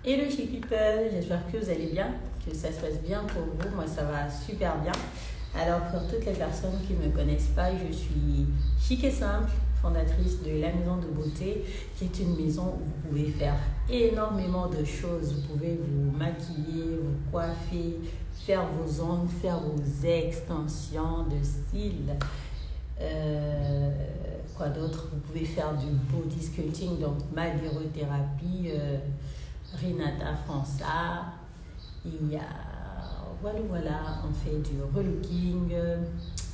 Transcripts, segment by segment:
Hello chez People, j'espère que vous allez bien, que ça se passe bien pour vous. Moi, ça va super bien. Alors, pour toutes les personnes qui ne me connaissent pas, je suis Chic et Simple, fondatrice de la Maison de Beauté, qui est une maison où vous pouvez faire énormément de choses. Vous pouvez vous maquiller, vous coiffer, faire vos ongles, faire vos extensions de style. Quoi d'autre? Vous pouvez faire du body sculpting, donc malvérothérapie, Renata França. Il y a, voilà, on fait du relooking,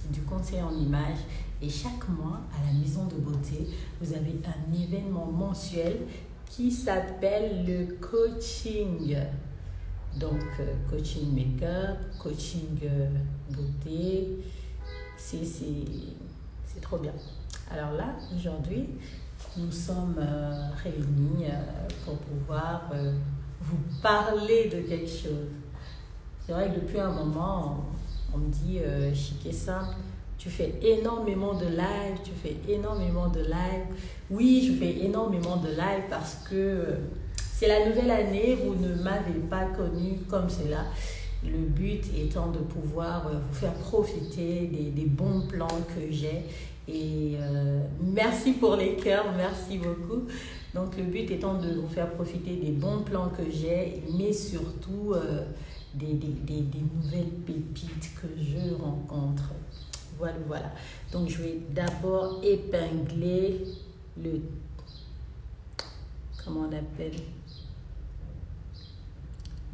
du conseil en image. Et chaque mois, à la Maison de Beauté, vous avez un événement mensuel qui s'appelle le coaching. Donc, coaching make-up, coaching beauté, c'est trop bien. Alors là, aujourd'hui, nous sommes réunis pour pouvoir vous parler de quelque chose. C'est vrai que depuis un moment, on me dit, Chic et Simple, tu fais énormément de live, tu fais énormément de live. Oui, je fais énormément de live parce que c'est la nouvelle année, vous ne m'avez pas connu comme cela. Le but étant de pouvoir vous faire profiter des bons plans que j'ai. Et merci pour les cœurs, merci beaucoup. Donc le but étant de vous faire profiter des bons plans que j'ai, mais surtout des nouvelles pépites que je rencontre. Voilà. Donc je vais d'abord épingler comment on appelle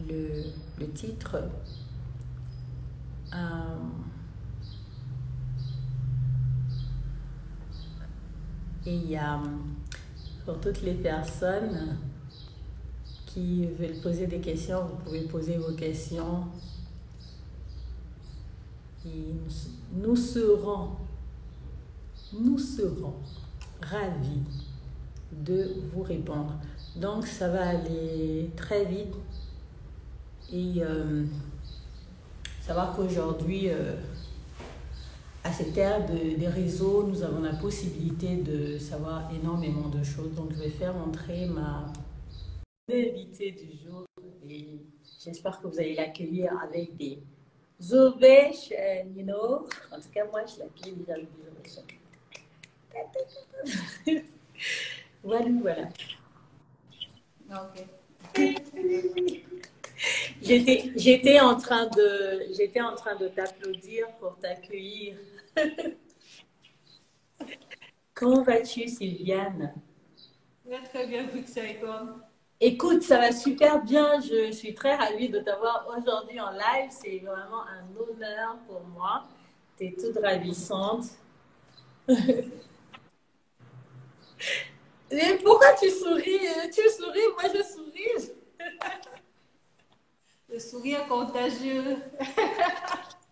le titre. Et il y a, pour toutes les personnes qui veulent poser des questions, vous pouvez poser vos questions. Et nous serons ravis de vous répondre. Donc, ça va aller très vite. Et savoir qu'aujourd'hui, à cette ère des réseaux, nous avons la possibilité de savoir énormément de choses. Donc, je vais faire entrer ma invitée du jour et j'espère que vous allez l'accueillir avec des ovations, you know. En tout cas, moi, je l'accueille déjà avec des ovations. Voilà. Ok. J'étais en train de t'applaudir pour t'accueillir. Comment vas-tu, Sylviane? Très bien, Fixia, et toi? Écoute, ça va super bien. Je suis très ravie de t'avoir aujourd'hui en live. C'est vraiment un honneur pour moi. Tu es toute ravissante. Et pourquoi tu souris? Tu souris, moi je souris. Le sourire contagieux.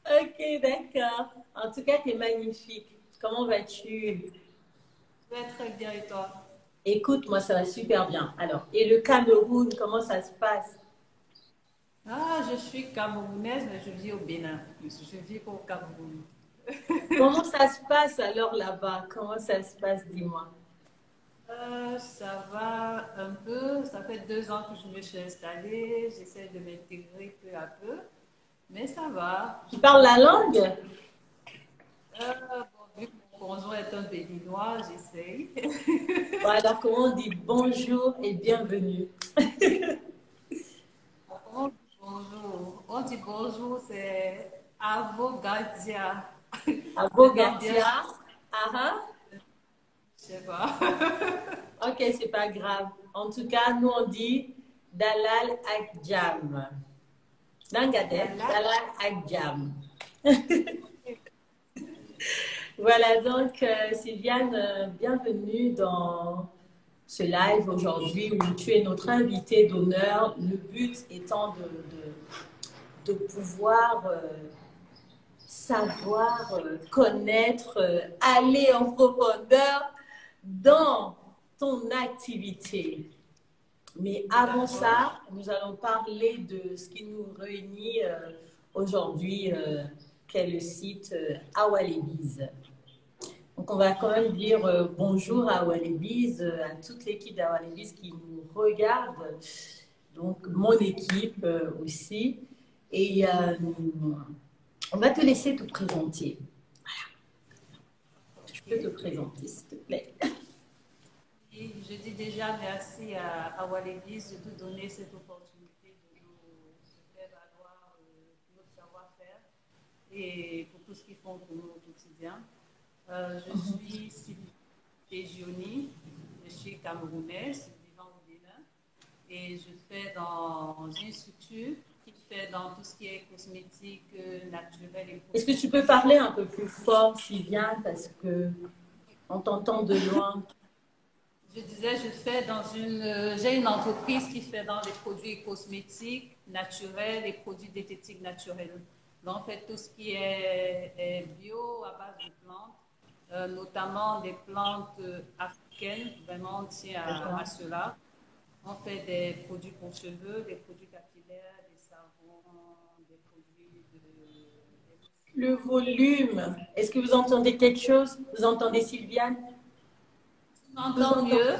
Ok, d'accord. En tout cas, tu es magnifique. Comment vas-tu? Je vais très bien, et toi? Écoute, moi, ça va super bien. Alors, et le Cameroun, comment ça se passe? Ah, je suis camerounaise, mais je vis au Bénin. Je vis pas au Cameroun. Comment ça se passe alors là-bas? Comment ça se passe, dis-moi? Ça va un peu. Ça fait 2 ans que je me suis installée. J'essaie de m'intégrer peu à peu. Mais ça va. Tu parles la langue? Bon, vu que mon conjoint est un béninois, j'essaye. Bon, alors, comment on dit bonjour et bienvenue? Bonjour. On dit bonjour, c'est avogadia. Étant bien, Abogatia. Ah, ah. je sais pas. Ok, c'est pas grave. En tout cas, nous, on dit Dalal Akjam. Dangadef, Là, Dalal Akjam. Voilà, donc, Sylviane, bienvenue dans ce live aujourd'hui où tu es notre invitée d'honneur. Le but étant de pouvoir savoir, connaître, aller en profondeur dans ton activité. Mais avant d'accord. ça, nous allons parler de ce qui nous réunit aujourd'hui, qu'est le site Awalebiz. Donc, on va quand même dire bonjour à Awalebiz, à toute l'équipe d'Awalebiz qui nous regarde. donc mon équipe aussi. Et on va te laisser te présenter. Tu peux te présenter, s'il te plaît. Et je dis déjà merci à Walébis de nous donner cette opportunité de nous faire valoir notre savoir-faire et pour tout ce qu'ils font pour nous au quotidien. Je suis Sylvie Gioni, je suis camerounaise, vivant au Bénin, et je fais dans une structure qui fait dans tout ce qui est cosmétique naturel et Est-ce que tu peux parler un peu plus fort, Sylviane, parce que on t'entend de loin. Je disais, j'ai une entreprise qui fait dans les produits cosmétiques naturels et produits diététiques naturels. Donc, on fait tout ce qui est bio à base de plantes, notamment des plantes africaines. Vraiment, on tient à cela. On fait des produits pour cheveux, des produits capillaires, des savons, des produits de... Le volume, est-ce que vous entendez quelque chose? Vous entendez Sylviane? Tu m'entends mieux?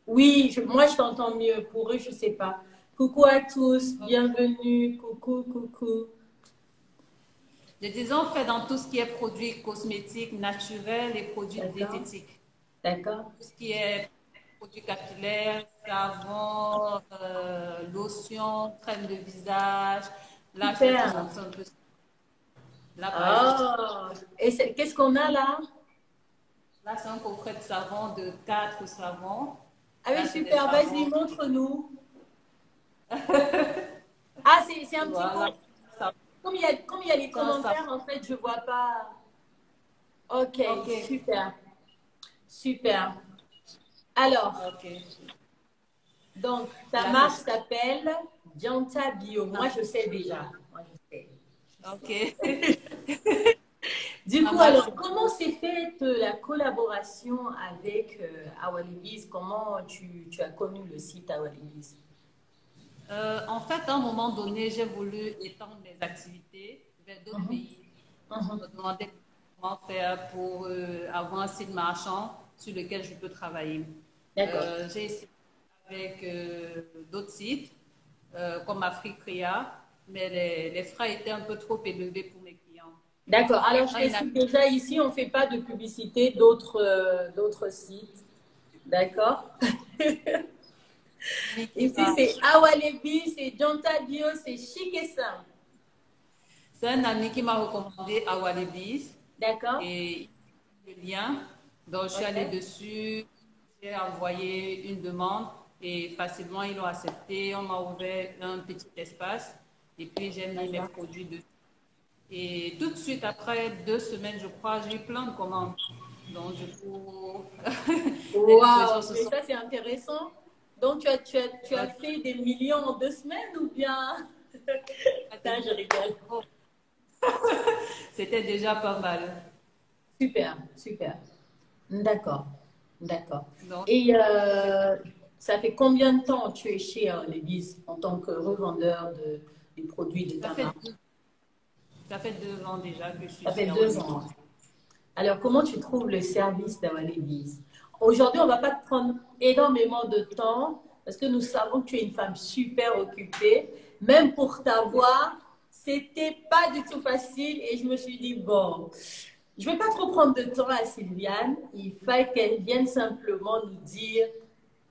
Oui, moi je t'entends mieux. Pour eux, je ne sais pas. Coucou à tous, bienvenue. Coucou, coucou. Je disais, on fait dans tout ce qui est produits cosmétiques naturels et produits diététiques. D'accord. Tout ce qui est produits capillaires, savon, lotion, crème de visage. Là, je vais te montrer un peu. Là, et qu'est-ce qu'on a là? Là, c'est un coffret de savon de 4 savons. Ah oui, super, vas-y, montre-nous. Ah, c'est un petit peu. Comme il y a les commentaires, en fait, je ne vois pas. Ok, super. Super. Alors, donc, ta marque s'appelle Dianta Bio. Moi, je sais déjà. Moi, je sais. Ok. Du coup, alors, comment s'est faite la collaboration avec Awalibiz? Comment tu as connu le site Awalibiz? En fait, à un moment donné, j'ai voulu étendre mes activités vers d'autres pays. Je me demandais comment faire pour avoir un site marchand sur lequel je peux travailler. J'ai essayé avec d'autres sites comme Africrea, mais les frais étaient un peu trop élevés pour mes clients. D'accord. Alors, je t'explique déjà, ici, on ne fait pas de publicité d'autres sites. D'accord. Ici, c'est Awalibiz, c'est Dianta Bio, c'est chic et simple. C'est un ami qui m'a recommandé Awalibiz. D'accord. Et le lien. Donc, je suis allée dessus, j'ai envoyé une demande et facilement, ils l'ont accepté. On m'a ouvert un petit espace et puis j'ai mis mes produits dessus. Et tout de suite, après 2 semaines, je crois, j'ai eu plein de commandes. Donc, du coup... Waouh, mais ça, c'est intéressant. Donc, tu as fait des millions en 2 semaines ou bien... Attends, je rigole. C'était déjà pas mal. Super, super. D'accord, d'accord. Et ça fait combien de temps tu es chez Awalibiz en tant que revendeur des produits de ta marque? Ça fait 2 ans déjà que je suis Ça fait chez 2 ans. Alors, comment tu trouves le service d'Awalibiz? Aujourd'hui, on ne va pas te prendre énormément de temps parce que nous savons que tu es une femme super occupée. Même pour t'avoir, c'était pas du tout facile et je me suis dit, bon, je ne vais pas trop prendre de temps à Sylviane. Il fallait qu'elle vienne simplement nous dire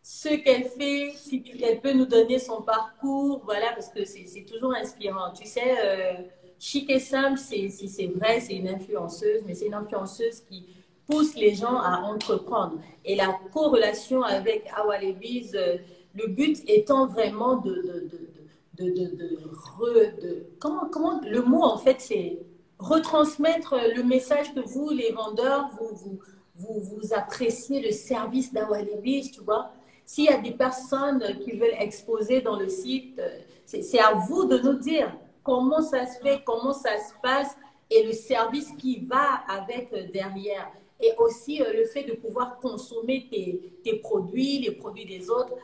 ce qu'elle fait, si elle peut nous donner son parcours, voilà, parce que c'est toujours inspirant. Tu sais, Chic et Simple, c'est vrai, c'est une influenceuse, mais c'est une influenceuse qui pousse les gens à entreprendre. Et la corrélation avec Awalibiz, le but étant vraiment comment le mot en fait c'est retransmettre le message que vous les vendeurs vous appréciez le service d'Awalibiz, tu vois. S'il y a des personnes qui veulent exposer dans le site, c'est à vous de nous dire comment ça se fait, comment ça se passe et le service qui va avec derrière. Et aussi le fait de pouvoir consommer tes produits, les produits des autres.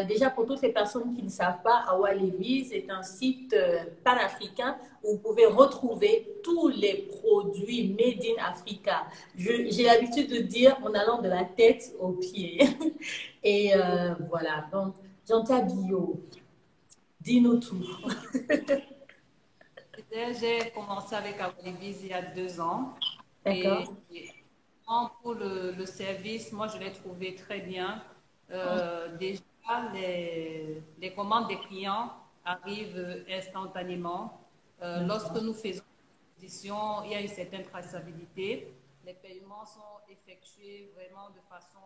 Déjà, pour toutes les personnes qui ne savent pas, Awalibiz est un site panafricain où vous pouvez retrouver tous les produits made in Africa. J'ai l'habitude de dire en allant de la tête aux pieds. Et voilà, donc, Dianta Bio. Dis-nous tout. Ok. J'ai commencé avec Awalibiz il y a 2 ans. D'accord. Et pour le service, moi, je l'ai trouvé très bien. Déjà, les commandes des clients arrivent instantanément. Lorsque nous faisons une acquisition, il y a une certaine traçabilité. Les paiements sont effectués vraiment de façon,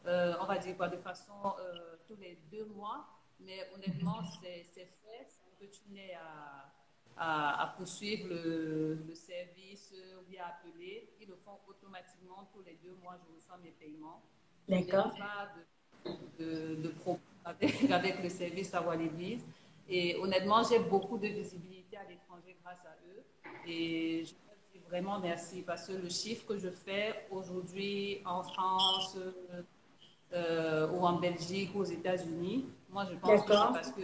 on va dire quoi, de façon tous les 2 mois. Mais honnêtement, c'est fait sans que tu n'aies à poursuivre le service ou bien appeler. Ils le font automatiquement. Tous les 2 mois, je reçois mes paiements. Je n'ai D'accord. pas de problème avec le service à Walibiz. Et honnêtement, j'ai beaucoup de visibilité à l'étranger grâce à eux. Et je leur dis vraiment merci parce que le chiffre que je fais aujourd'hui en France ou en Belgique ou aux États-Unis, moi je pense que c'est D'accord. parce que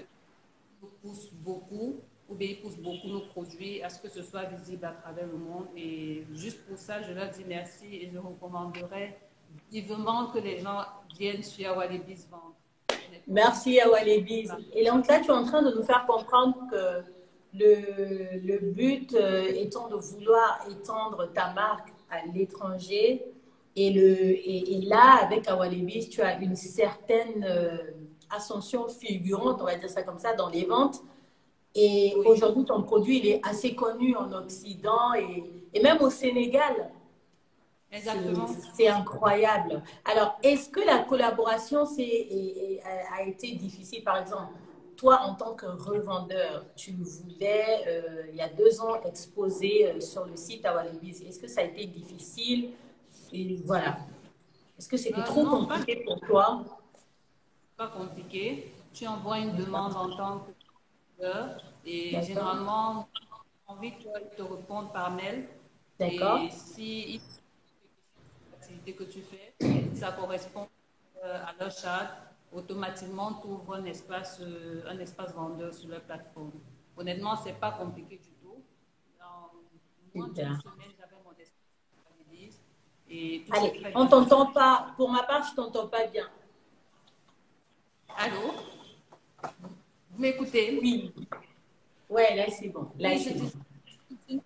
nous poussent beaucoup ou bien ils poussent beaucoup nos produits à ce que ce soit visible à travers le monde. Et juste pour ça, je leur dis merci et je recommanderais vivement que les gens viennent sur Walibiz vendre. Honnêtement, Merci à Walibiz. voilà. Et donc là, tu es en train de nous faire comprendre que le but étant de vouloir étendre ta marque à l'étranger. Et là, avec Awalibiz, tu as une certaine ascension fulgurante, on va dire ça comme ça, dans les ventes. Et Oui, aujourd'hui, ton produit, il est assez connu en Occident et même au Sénégal. exactement. C'est incroyable. Alors, est-ce que la collaboration a été difficile? Par exemple, toi, en tant que revendeur, tu voulais, il y a 2 ans, exposer sur le site Awalibiz. Est-ce que ça a été difficile? Et voilà. Est-ce que c'était trop Non, pas, compliqué pour toi? pas compliqué. Tu envoies une demande en tant que vendeur et D'accord. généralement, envie que ils te répondent par mail. Et D'accord. si l'activité que tu fais, ça correspond à leur charte, automatiquement, tu ouvres un espace vendeur sur leur plateforme. Honnêtement, ce n'est pas compliqué du tout. En moins d'une Super. semaine, j'avais mon espace validé et tout s'est Allez, très on bien passé. t'entend pas. Pour ma part, je t'entends pas bien. Allô? Vous m'écoutez? Oui. Ouais, là, c'est bon. Là, Oui, je c'est bon. dis,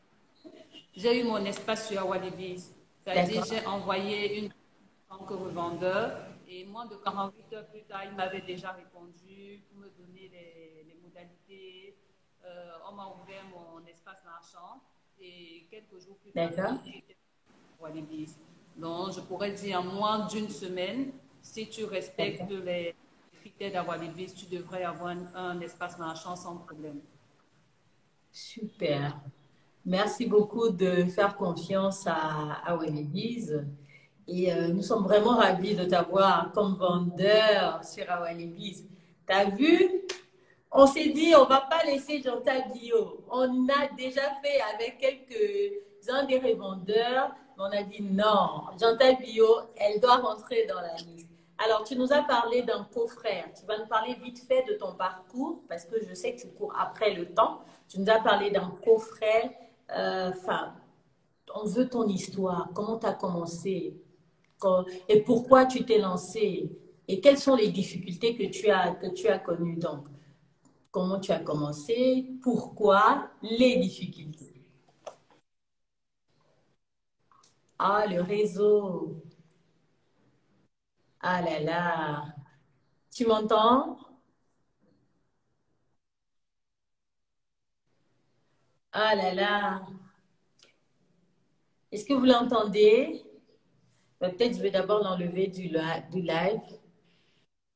j'ai eu mon espace sur Walibiz. C'est-à-dire, D'accord. j'ai envoyé une en tant que revendeur et moins de 48 heures plus tard, il m'avait déjà répondu pour me donner les modalités. On m'a ouvert mon espace marchand et quelques jours plus tard, le D'accord. produit était sur Walibiz. Donc, je pourrais dire en moins d'une semaine, si tu respectes D'accord. les critères d'Awalibiz, tu devrais avoir un espace marchand sans problème. Super. Merci beaucoup de faire confiance à Awalibiz. Et nous sommes vraiment ravis de t'avoir comme vendeur sur Awalibiz. T'as vu? On s'est dit, on ne va pas laisser Jantal Bio. On a déjà fait avec quelques-uns des revendeurs, mais on a dit non, Jantal Bio, elle doit rentrer dans la liste. Alors, tu nous as parlé d'un coffret. Tu vas nous parler vite fait de ton parcours, parce que je sais que tu cours après le temps. Tu nous as parlé d'un coffret. Enfin, on veut ton histoire. Comment tu as commencé? Et pourquoi tu t'es lancé? Et quelles sont les difficultés que tu as connues donc? Comment tu as commencé, pourquoi, les difficultés. Ah, le réseau. Ah là là. Tu m'entends? Ah là là. Est-ce que vous l'entendez? Peut-être je vais d'abord l'enlever du live.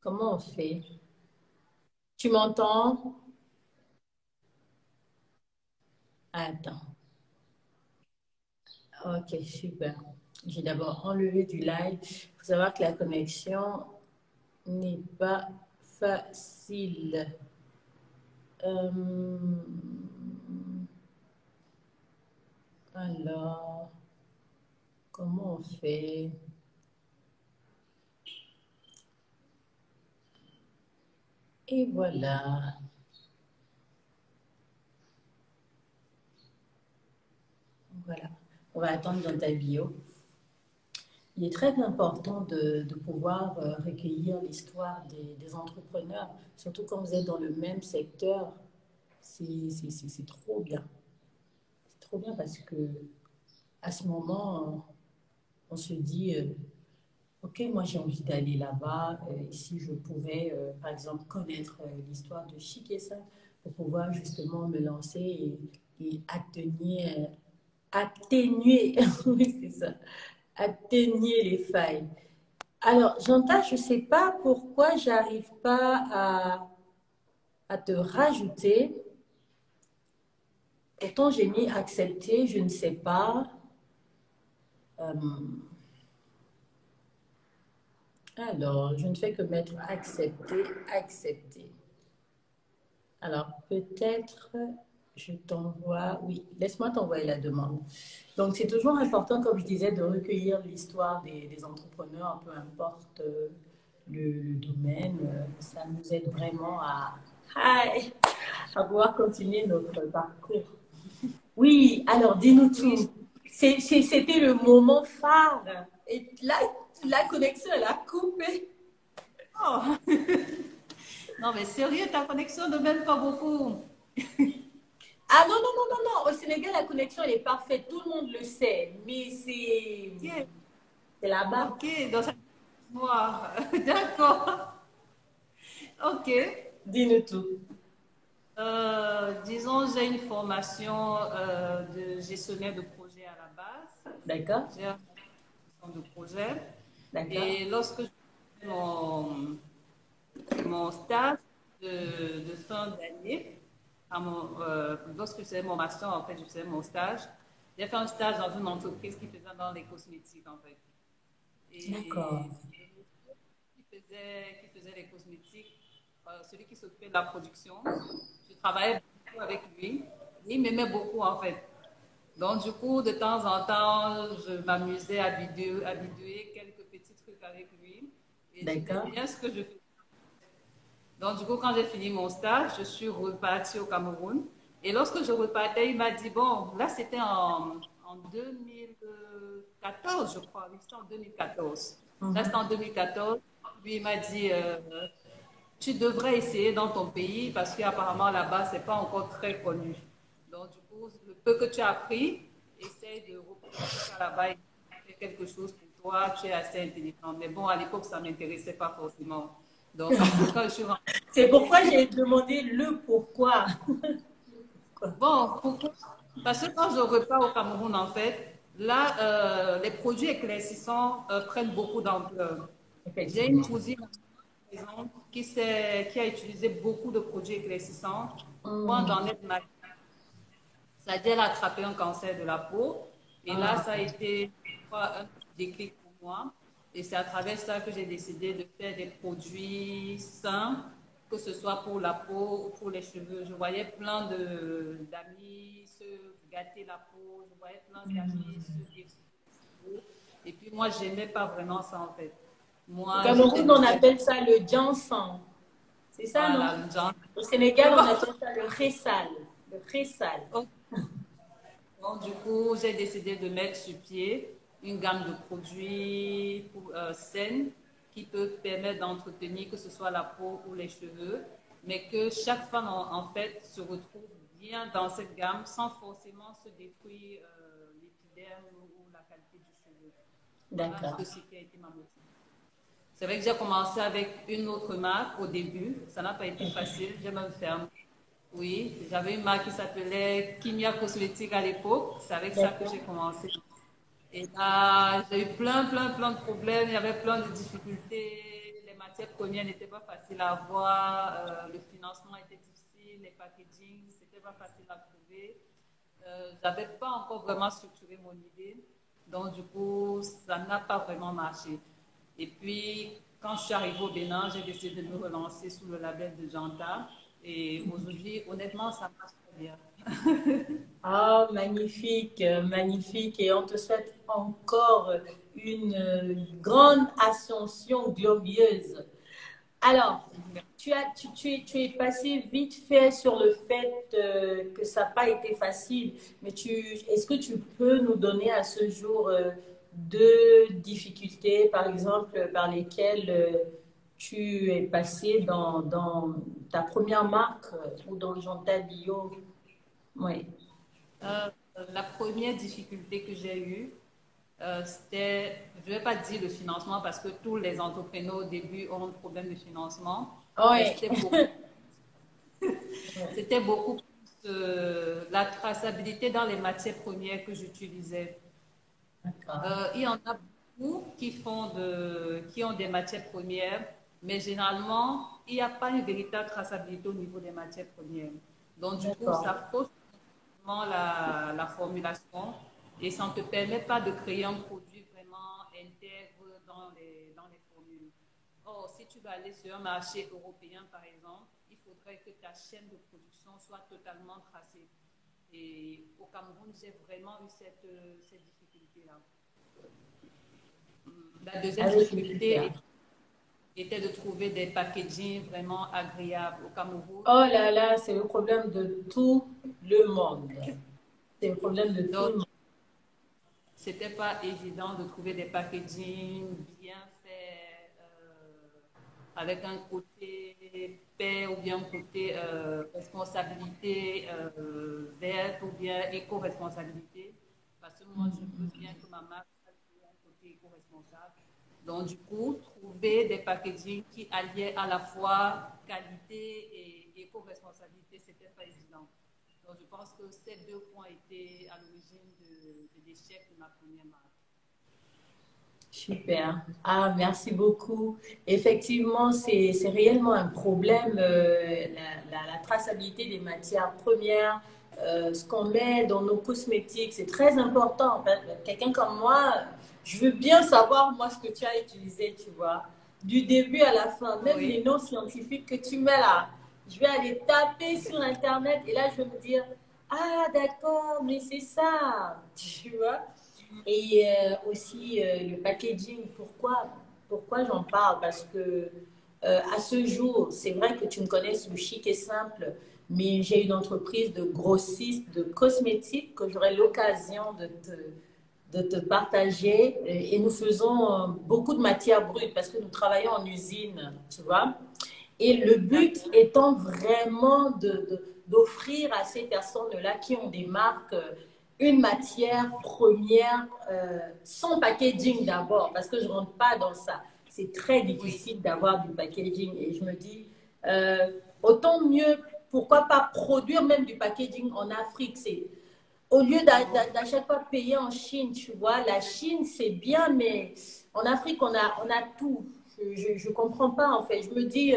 Comment on fait? Tu m'entends? Attends. Ok, super. J'ai d'abord enlevé du live. Il faut savoir que la connexion n'est pas facile. Euh, alors, comment on fait? Et voilà. Voilà. On va attendre dans ta bio. il est très important de pouvoir recueillir l'histoire des entrepreneurs, surtout quand vous êtes dans le même secteur. C'est trop bien. C'est trop bien parce que à ce moment, on se dit, OK, moi j'ai envie d'aller là-bas. Ici, je pouvais, par exemple, connaître l'histoire de Chic pour pouvoir justement me lancer et atténuer, oui, c'est ça, atténuer les failles. Alors, Janta, je ne sais pas pourquoi j'arrive pas à te rajouter. Pourtant, j'ai mis accepter, je ne sais pas. Euh, alors, je ne fais que mettre accepter, accepter. Alors, peut-être, je t'envoie, oui, laisse-moi t'envoyer la demande. Donc, c'est toujours important, comme je disais, de recueillir l'histoire des entrepreneurs, peu importe le domaine. Ça nous aide vraiment Hi, à pouvoir continuer notre parcours. Oui, alors dis-nous Oui. tout. C'était le moment phare. Et là, la connexion, elle a coupé. Oh. Non, mais sérieux, ta connexion ne m'aime pas beaucoup. Ah non, non, non, non, non. Au Sénégal, la connexion, elle est parfaite. Tout le monde le sait. Mais Ok, c'est là-bas. ok, dans cette histoire. D'accord. Ok. Dis-nous tout. Disons, j'ai une formation de gestionnaire de projet à la base. D'accord? J'ai un gestion de projet. D'accord? Et lorsque je fais mon stage de fin d'année, lorsque je faisais mon master, en fait, je faisais mon stage. J'ai fait un stage dans une entreprise qui faisait dans les cosmétiques, en fait. D'accord. Et qui faisait les cosmétiques, celui qui s'occupait de la production, je travaillais beaucoup avec lui. Il m'aimait beaucoup, en fait. Donc, du coup, de temps en temps, je m'amusais à bidouiller quelques petits trucs avec lui. Et j'aimais D'accord? bien ce que je faisais. Donc, du coup, quand j'ai fini mon stage, je suis repartie au Cameroun. Et lorsque je repartais, il m'a dit, bon, là, c'était en 2014, je crois. Oui, c'était en 2014. Là, c'était Mhm. en 2014. Lui, il m'a dit, tu devrais essayer dans ton pays parce qu'apparemment, là-bas, c'est pas encore très connu. Donc, du coup, le peu que tu as appris, essaye de reproduire ça là-bas et faire quelque chose pour toi. Tu es assez intelligent. Mais bon, à l'époque, ça ne m'intéressait pas forcément. Donc, quand je suis rentrée. C'est pourquoi j'ai demandé le pourquoi. Bon, pourquoi? Parce que quand je repars au Cameroun, en fait, là, les produits éclaircissants prennent beaucoup d'ampleur. J'ai une Effectivement. cousine par exemple, qui a utilisé beaucoup de produits éclaircissants pour Hum, en être malade. Ça a dit elle a attrapé un cancer de la peau. Et là, ça a hum. été un déclic pour moi. Et c'est à travers ça que j'ai décidé de faire des produits sains, que ce soit pour la peau ou pour les cheveux. Je voyais plein d'amis se gâter la peau, je voyais plein d'amis se détruire les cheveux. Et puis moi, je n'aimais pas vraiment ça en fait. Au Moi, j'étais Cameroun, de on celle. appelle ça le jansan. C'est ça, non? Voilà, le genre. Au Sénégal, on appelle ça le ressal. Le ressal. Donc, du coup, j'ai décidé de mettre sur pied une gamme de produits sains qui peuvent permettre d'entretenir que ce soit la peau ou les cheveux, mais que chaque femme, en fait, se retrouve bien dans cette gamme sans forcément se détruire l'épiderme ou la qualité du cheveu. Voilà un D'accord. peu ce qui a été ma motivation. C'est vrai que j'ai commencé avec une autre marque au début. Ça n'a pas été facile. J'ai même fermé. Oui, j'avais une marque qui s'appelait Kimia Cosmétique à l'époque. C'est avec ça que j'ai D'accord. commencé. Et là, j'ai eu plein de problèmes. Il y avait plein de difficultés. Les matières premières n'étaient pas faciles à avoir. Le financement était difficile. Les packaging, c'était pas facile à trouver. J'avais pas encore vraiment structuré mon idée. Donc, du coup, ça n'a pas vraiment marché. Et puis, quand je suis arrivée au Bénin, j'ai décidé de me relancer sous le label de Janta. Et aujourd'hui, honnêtement, ça marche très bien. Ah, magnifique, magnifique. Et on te souhaite encore une grande ascension glorieuse. Alors, tu es passé vite fait sur le fait que ça n'a pas été facile, mais est-ce que tu peux nous donner à ce jour deux difficultés, par exemple, par lesquelles tu es passé dans ta première marque ou dans Jonta Bio. Oui. Euh, la première difficulté que j'ai eue, c'était, je ne vais pas dire le financement parce que tous les entrepreneurs au début ont un problème de financement, mais Oui. c'était beaucoup plus la traçabilité dans les matières premières que j'utilisais. D'accord. Il y en a beaucoup qui ont des matières premières, mais généralement, il n'y a pas une véritable traçabilité au niveau des matières premières. Donc, du coup, D'accord. ça fausse la formulation et ça ne te permet pas de créer un produit vraiment intègre dans les formules. Or, si tu vas aller sur un marché européen, par exemple, il faudrait que ta chaîne de production soit totalement tracée. Et au Cameroun, j'ai vraiment eu cette difficulté-là. La deuxième Ah oui, c'est super. difficulté était de trouver des packaging vraiment agréables au Cameroun. Oh là là, c'est le problème de tout le monde. C'est le problème de tout Donc, le monde. c'était pas évident de trouver des packaging bien faits, avec un côté paix ou bien un côté responsabilité verte ou bien éco-responsabilité. Parce que moi, je veux bien que ma marque ait un côté éco-responsable. Donc, du coup, trouver des packaging qui alliaient à la fois qualité et éco-responsabilité, c'était pas évident. Donc, je pense que ces deux points étaient à l'origine de l'échec de ma première marque. Super. Ah, merci beaucoup. Effectivement, c'est réellement un problème, la traçabilité des matières premières, ce qu'on met dans nos cosmétiques, c'est très important. En fait, quelqu'un comme moi, je veux bien savoir, moi, ce que tu as utilisé, tu vois, du début à la fin, même Oui, les noms scientifiques que tu mets là. Je vais aller taper sur Internet et là, je vais me dire, ah, d'accord, mais c'est ça, tu vois. Et aussi le packaging, pourquoi j'en parle? Parce que à ce jour, c'est vrai que tu me connais sous chic et simple, mais j'ai une entreprise de grossiste de cosmétiques que j'aurai l'occasion de te partager. Et nous faisons beaucoup de matières brutes parce que nous travaillons en usine, tu vois. Et le but d'accord. étant vraiment d'offrir à ces personnes-là qui ont des marques une matière première sans packaging d'abord, parce que je ne rentre pas dans ça. C'est très Oui. difficile d'avoir du packaging et je me dis, autant mieux, pourquoi pas produire même du packaging en Afrique. C'est au lieu d'à chaque fois payer en Chine, tu vois, la Chine, c'est bien, mais en Afrique, on a tout. Je comprends pas, en fait. Je me dis,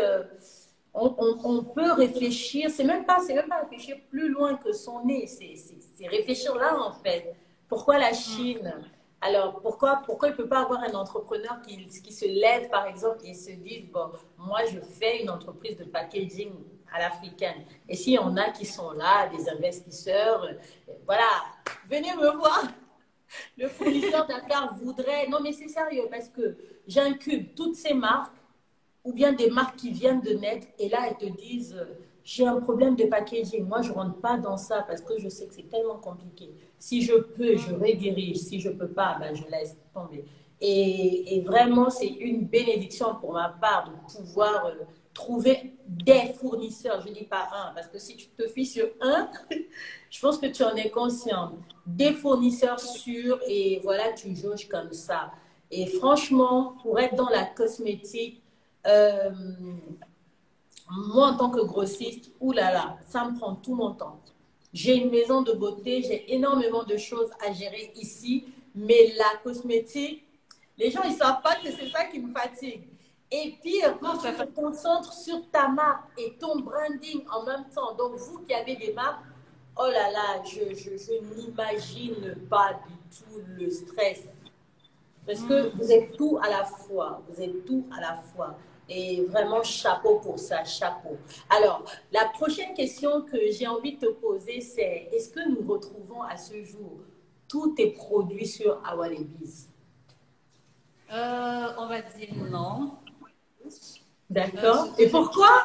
on peut réfléchir, c'est même pas réfléchir plus loin que son nez, c'est réfléchir là, en fait. Pourquoi la Chine? Alors, pourquoi il ne peut pas avoir un entrepreneur qui se lève, par exemple, et se dise, bon, moi, je fais une entreprise de packaging à l'africaine. Et s'il y en a qui sont là, des investisseurs, voilà, venez me voir. Le fournisseur Dakar voudrait. Non, mais c'est sérieux parce que j'incube toutes ces marques ou bien des marques qui viennent de naître et là, elles te disent j'ai un problème de packaging. Moi, je ne rentre pas dans ça parce que je sais que c'est tellement compliqué. Si je peux, je redirige. Si je ne peux pas, ben, je laisse tomber. Et vraiment, c'est une bénédiction pour ma part de pouvoir trouver des fournisseurs. Je ne dis pas un, parce que si tu te fies sur un, je pense que tu en es conscient. Des fournisseurs sûrs et voilà, tu jauges comme ça. Et franchement, pour être dans la cosmétique, euh, moi, en tant que grossiste, oulala, ça me prend tout mon temps. J'ai une maison de beauté, j'ai énormément de choses à gérer ici, mais la cosmétique, les gens, ils ne savent pas que c'est ça qui me fatigue. Et pire, quand Non, tu c'est te pas. concentres sur ta marque et ton branding en même temps, donc vous qui avez des marques, oh là là, je n'imagine pas du tout le stress. Parce que vous êtes tout à la fois. Vous êtes tout à la fois. Et vraiment, chapeau pour ça, chapeau. Alors, la prochaine question que j'ai envie de te poser, c'est est-ce que nous retrouvons à ce jour tous tes produits sur Awalebiz? On va dire non. Ce D'accord. que Et j'ai pourquoi?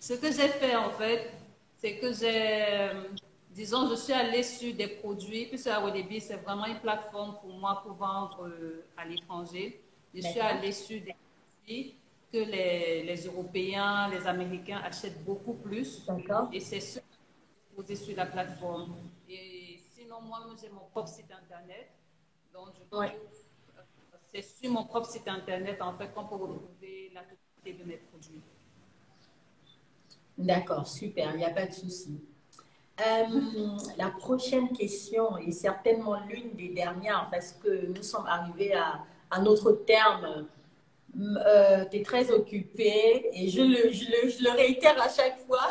ce que j'ai fait en fait, c'est que disons, je suis allée sur des produits, puisque Awalibi, c'est vraiment une plateforme pour moi pour vendre à l'étranger. Je suis D'accord. allée sur des produits que les Européens, les Américains achètent beaucoup plus. D'accord. Et c'est ce que j'ai posé sur la plateforme. Et sinon, moi, j'ai mon propre site internet. Donc, Ouais. c'est sur mon propre site internet, en fait, qu'on peut retrouver la totalité de mes produits. D'accord, super, il n'y a pas de souci. La prochaine question est certainement l'une des dernières parce que nous sommes arrivés à notre terme. Tu es très occupé et je le réitère à chaque fois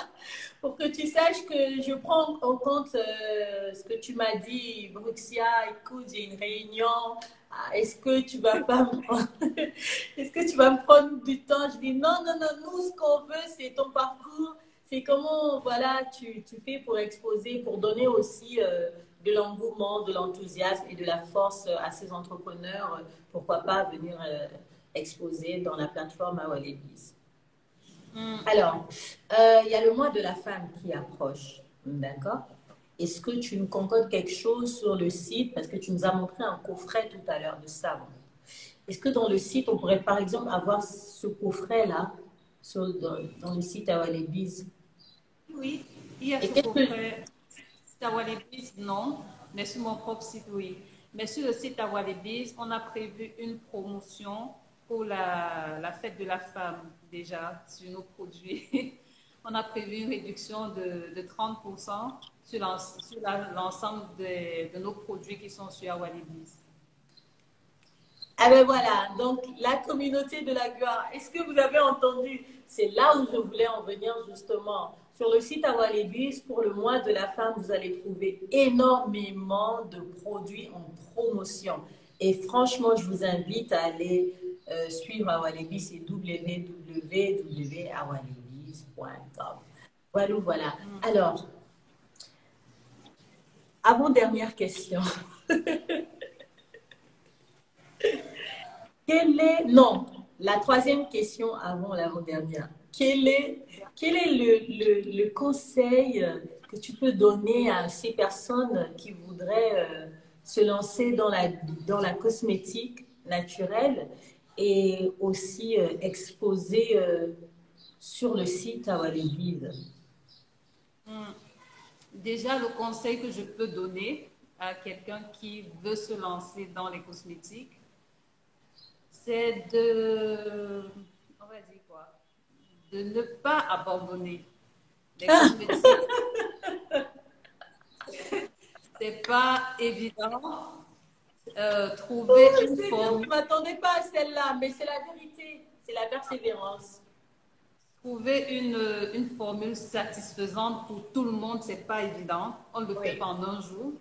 pour que tu saches que je prends en compte ce que tu m'as dit, Bruxia. Écoute, j'ai une réunion. Ah, est-ce que tu vas pas me prendre... Est-ce que tu vas me prendre du temps? Je dis non, non, non. Nous, ce qu'on veut, c'est ton parcours. C'est comment voilà, tu fais pour exposer, pour donner aussi de l'engouement, de l'enthousiasme et de la force à ces entrepreneurs. Pourquoi pas venir exposer dans la plateforme Awalibiz. Alors, il y a le mois de la femme qui approche, d'accord? Est-ce que tu nous concoctes quelque chose sur le site? Parce que tu nous as montré un coffret tout à l'heure de savon. Est-ce que dans le site, on pourrait par exemple avoir ce coffret-là dans le site Awalibiz? Oui, il y a Et ce qu'est-ce que... coffret. Awalibiz, non, mais sur mon propre site, oui. Mais sur le site Awalibiz, on a prévu une promotion pour la fête de la femme, déjà, sur nos produits. On a prévu une réduction de 30% sur l'ensemble de nos produits qui sont sur Awalibiz. Ah ben voilà, donc la communauté de la gloire. Est-ce que vous avez entendu? C'est là où je voulais en venir justement. Sur le site Awalibis, pour le mois de la femme, vous allez trouver énormément de produits en promotion. Et franchement, je vous invite à aller suivre Awalibis, c'est www.awalibis.com. Voilà, voilà. Alors, avant-dernière question. Non, la troisième question avant l'avant-dernière. Quel est le conseil que tu peux donner à ces personnes qui voudraient se lancer dans la cosmétique naturelle et aussi exposer sur le site Awalibiz? Déjà, le conseil que je peux donner à quelqu'un qui veut se lancer dans les cosmétiques, c'est on va dire quoi, de ne pas abandonner. Les cosmétiques, c'est pas évident. Trouver Oh, une Seigneur, je formule, ne m'attendais pas à celle-là, mais c'est la vérité, c'est la persévérance. une formule satisfaisante pour tout le monde, c'est pas évident. On ne le fait Oui, pas en un jour, on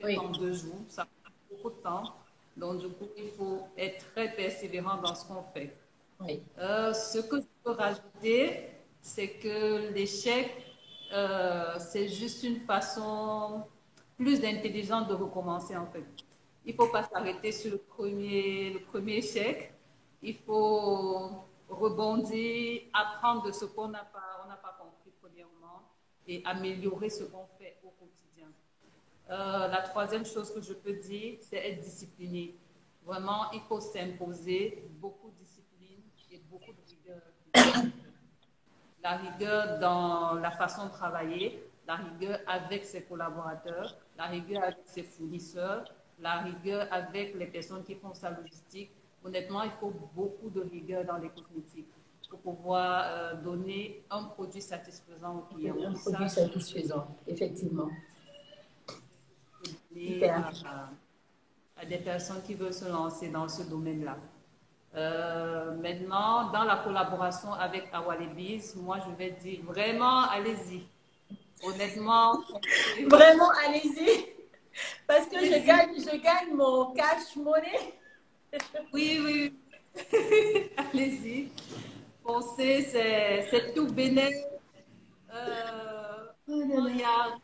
le fait pas oui, en 2 jours, ça prend beaucoup de temps. Donc, du coup, il faut être très persévérant dans ce qu'on fait. oui. Ce que je peux rajouter, c'est que l'échec, c'est juste une façon plus intelligente de recommencer en fait. Il ne faut pas s'arrêter sur le premier échec. Il faut rebondir, apprendre de ce qu'on n'a pas compris premièrement et améliorer ce qu'on fait au quotidien. La troisième chose que je peux dire, c'est être discipliné. Vraiment, il faut s'imposer beaucoup de discipline et beaucoup de rigueur dans ce qu'on fait. La rigueur dans la façon de travailler, la rigueur avec ses collaborateurs, la rigueur avec ses fournisseurs, la rigueur avec les personnes qui font sa logistique. Honnêtement, il faut beaucoup de rigueur dans les cosmétiques pour pouvoir donner un produit satisfaisant aux clients. Un produit Ça, satisfaisant, effectivement. je peux donner Super. à des personnes qui veulent se lancer dans ce domaine-là. Maintenant, dans la collaboration avec Awalibiz, moi, je vais dire vraiment, allez-y. Honnêtement, Vraiment, allez-y, parce que allez-y. je gagne mon cash money. Oui, oui, allez-y. Foncez, c'est tout bénéfice. Oh là Vraiment, il y là.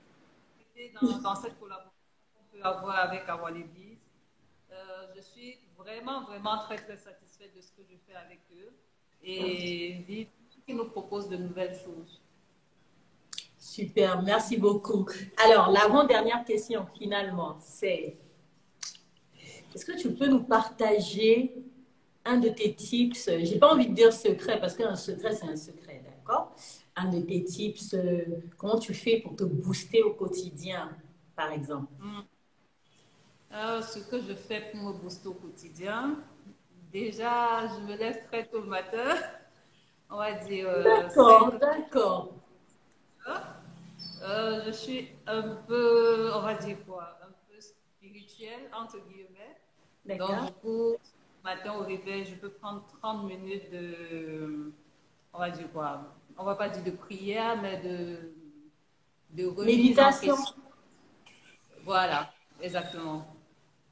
a dans cette collaboration qu'on peut avoir avec Awalibiz. Je suis vraiment, vraiment très, très satisfaite de ce que je fais avec eux et vivre qu'ils nous proposent de nouvelles choses. Super, merci beaucoup. Alors, l'avant-dernière question, finalement, c'est est-ce que tu peux nous partager un de tes tips? J'ai pas envie de dire secret, parce qu'un secret, c'est un secret, d'accord? Un de tes tips, comment tu fais pour te booster au quotidien, par exemple? Mm. Ce que je fais pour me booster au quotidien, déjà, je me lève très tôt le matin, on va dire D'accord, d'accord, 5 heures. Je suis un peu, on va dire quoi, un peu spirituelle, entre guillemets. Donc, d'accord. du coup, le matin au réveil, je peux prendre 30 minutes de, on va dire quoi, on va pas dire de prière, mais de remise en Méditation. question. Voilà, exactement.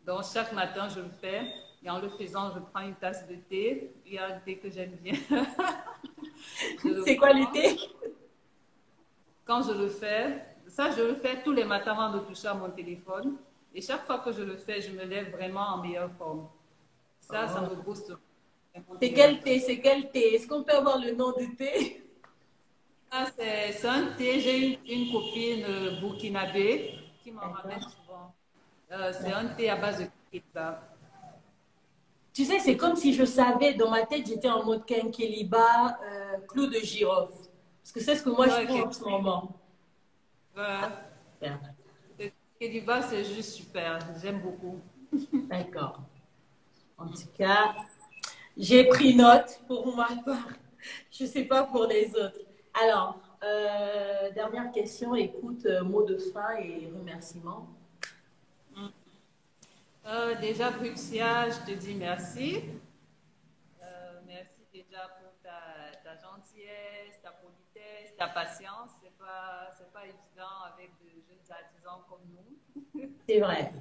Donc, chaque matin, je le fais. Et en le faisant, je prends une tasse de thé. Il y a un thé que j'aime bien. Je le C'est quoi prends. l'été? Quand je le fais, ça, je le fais tous les matins avant de toucher à mon téléphone. Et chaque fois que je le fais, je me lève vraiment en meilleure forme. Ça me Oh. booste vraiment C'est bien. quel thé? C'est quel thé? Est-ce qu'on peut avoir le nom du thé? Ça, c'est un thé. J'ai une copine burkinabé qui m'en ramène D'accord. souvent. C'est un thé à base de kéta. Tu sais, c'est comme si je savais, dans ma tête, j'étais en mode Kenkeliba, clou de girofle. Parce que c'est ce que moi je Ouais, prends en ce moment. Super. le kédiba, c'est juste super. J'aime beaucoup. D'accord. En tout cas, j'ai pris note pour ma part. Je ne sais pas pour les autres. Alors, dernière question, écoute, mot de fin et remerciements. Déjà, Bruxia, je te dis merci. Merci déjà pour ta gentillesse, ta politesse, ta patience. C'est pas évident avec de jeunes artisans comme nous. C'est vrai.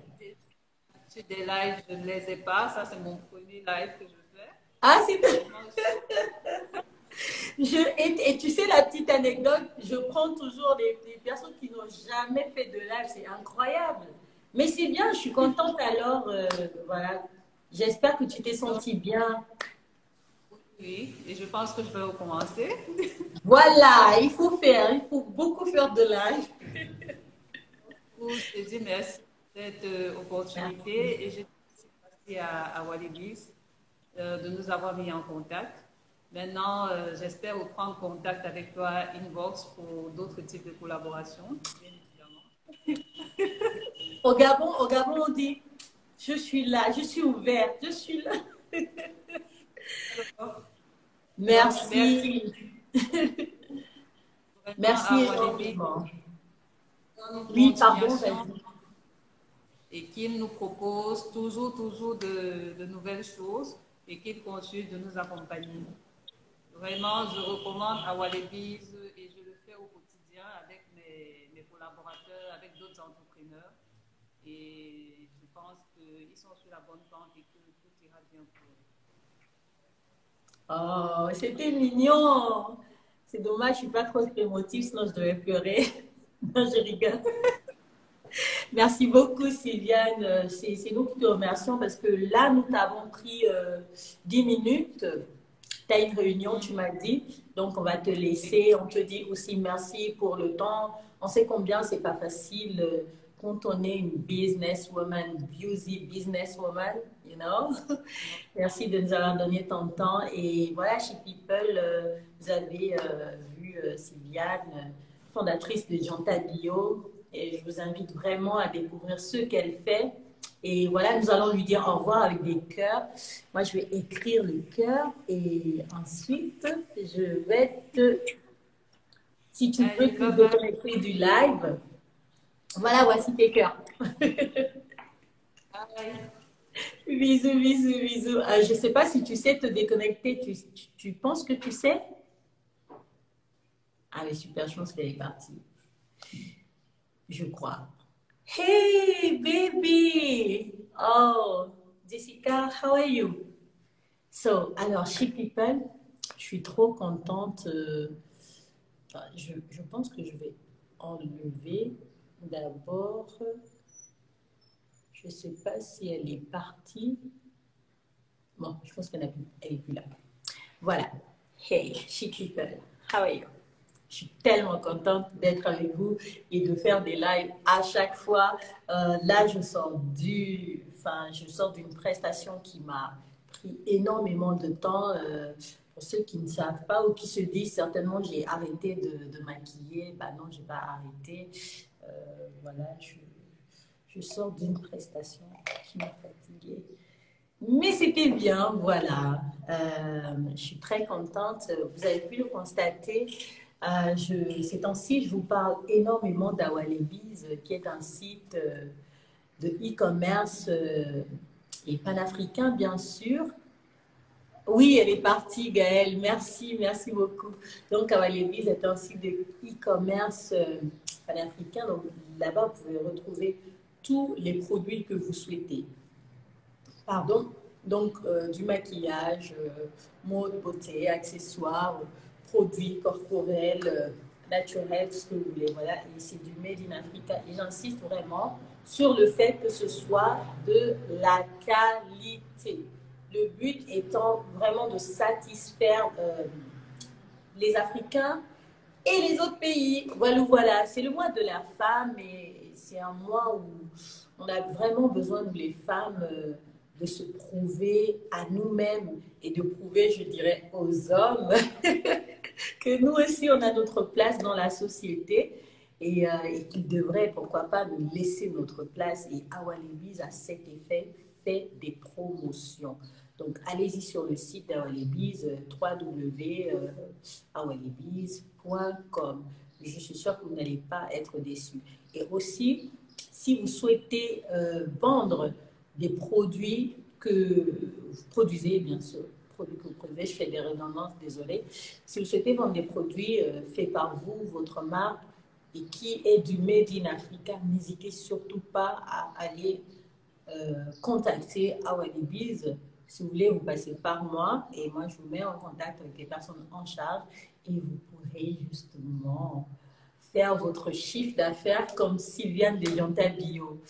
Sur des lives, je ne les ai pas. Ça, c'est mon premier live que je fais. Ah, c'est Vraiment, et tu sais la petite anecdote, je prends toujours des personnes qui n'ont jamais fait de live, c'est incroyable. Mais c'est bien, je suis contente alors. Voilà. J'espère que tu t'es senti bien. oui, et je pense que je vais recommencer. Voilà, il faut faire, il faut beaucoup faire de live. Je te dis merci pour cette Merci. opportunité et je te remercie à Walibis de nous avoir mis en contact. Maintenant, j'espère reprendre contact avec toi, Inbox, pour d'autres types de collaborations, bien évidemment. Au Gabon, on dit, je suis là, je suis ouverte, je suis là. Donc, merci Merci. vraiment Merci à Walibis énormément. pour une Oui, pardon, continuation vas-y. et qu'il nous propose toujours de nouvelles choses et qu'il continue de nous accompagner. Vraiment, je recommande à Wallabis et je le fais au quotidien avec mes collaborateurs, avec d'autres entrepreneurs. Et je pense qu'ils sont sur la bonne pente et que tout ira bien pour eux. Oh, c'était mignon. C'est dommage, je suis pas trop émotive, sinon je devais pleurer. Non, je rigole. Merci beaucoup, Sylviane. C'est nous qui te remercions parce que là, nous t'avons pris 10 minutes. Tu as une réunion, tu m'as dit. Donc, on va te laisser. On te dit aussi merci pour le temps. On sait combien c'est pas facile quand on est une businesswoman, beauty businesswoman, you know. Merci de nous avoir donné ton temps. Et voilà, chez People, vous avez vu Sylviane, fondatrice de Dianta Bio. Et je vous invite vraiment à découvrir ce qu'elle fait. Et voilà, nous allons lui dire au revoir avec des cœurs. Moi, je vais écrire le cœur et ensuite, je vais te, si tu peux Allez, te bye bye. déconnecter du live. Voilà, voici tes cœurs. Bye. Bisous, bisous, bisous. Je ne sais pas si tu sais te déconnecter. Tu penses que tu sais? Ah, mais super, je pense qu'elle est partie. Je crois. Hey, baby! Oh, Jessica, how are you? So, alors, She People, je suis trop contente. Je pense que je vais enlever d'abord. Je ne sais pas si elle est partie. Bon, je pense qu'elle n'est plus là. Voilà. Hey, She People, how are you? Je suis tellement contente d'être avec vous et de faire des lives à chaque fois. Là, je sors d'une prestation qui m'a pris énormément de temps. Pour ceux qui ne savent pas ou qui se disent certainement j'ai arrêté de maquiller, bah non, j'ai pas arrêté. Voilà, je sors d'une prestation qui m'a fatiguée. Mais c'était bien, voilà. Je suis très contente. Vous avez pu le constater. Ces temps-ci, je vous parle énormément d'Awalebiz, qui est un site de e-commerce et panafricain, bien sûr. Oui, elle est partie, Gaëlle. Merci, merci beaucoup. Donc, Awalebiz est un site de e-commerce panafricain. Donc, là-bas, vous pouvez retrouver tous les produits que vous souhaitez. Pardon. Donc, du maquillage, mode, beauté, accessoires, produits corporels, naturels, ce que vous voulez. Voilà, et c'est du Made in Africa. Et j'insiste vraiment sur le fait que ce soit de la qualité. Le but étant vraiment de satisfaire les Africains et les autres pays. Voilà, voilà. C'est le mois de la femme et c'est un mois où on a vraiment besoin, nous les femmes, de se prouver à nous-mêmes et de prouver, je dirais, aux hommes que nous aussi, on a notre place dans la société et qu'ils devraient, pourquoi pas, nous laisser notre place. Et Awalebiz, à cet effet, fait des promotions. Donc, allez-y sur le site d'Awalebiz, www.awalebiz.com. Je suis sûre que vous n'allez pas être déçus. Et aussi, si vous souhaitez vendre des produits que vous produisez, bien sûr, produits que vous produisez, je fais des redondances, désolé. Si vous souhaitez vendre des produits faits par vous, votre marque, et qui est du Made in Africa, n'hésitez surtout pas à aller contacter Awalebiz. Si vous voulez, vous passez par moi et moi, je vous mets en contact avec les personnes en charge et vous pourrez justement faire votre chiffre d'affaires comme Sylviane de Yonta Bio.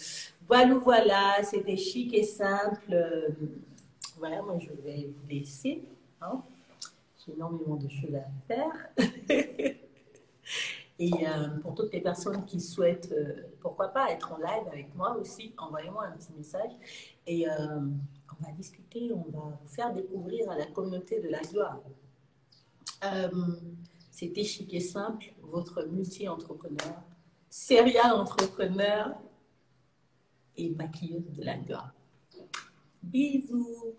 Voilà, voilà, c'était chic et simple. Voilà, moi, je vais vous laisser. Hein. J'ai énormément de choses à faire. Et pour toutes les personnes qui souhaitent, pourquoi pas, être en live avec moi aussi, envoyez-moi un petit message et on va discuter, on va vous faire découvrir à la communauté de la gloire. C'était chic et simple, votre multi-entrepreneur, serial entrepreneur et maquilleuse de la gloire. Bisous!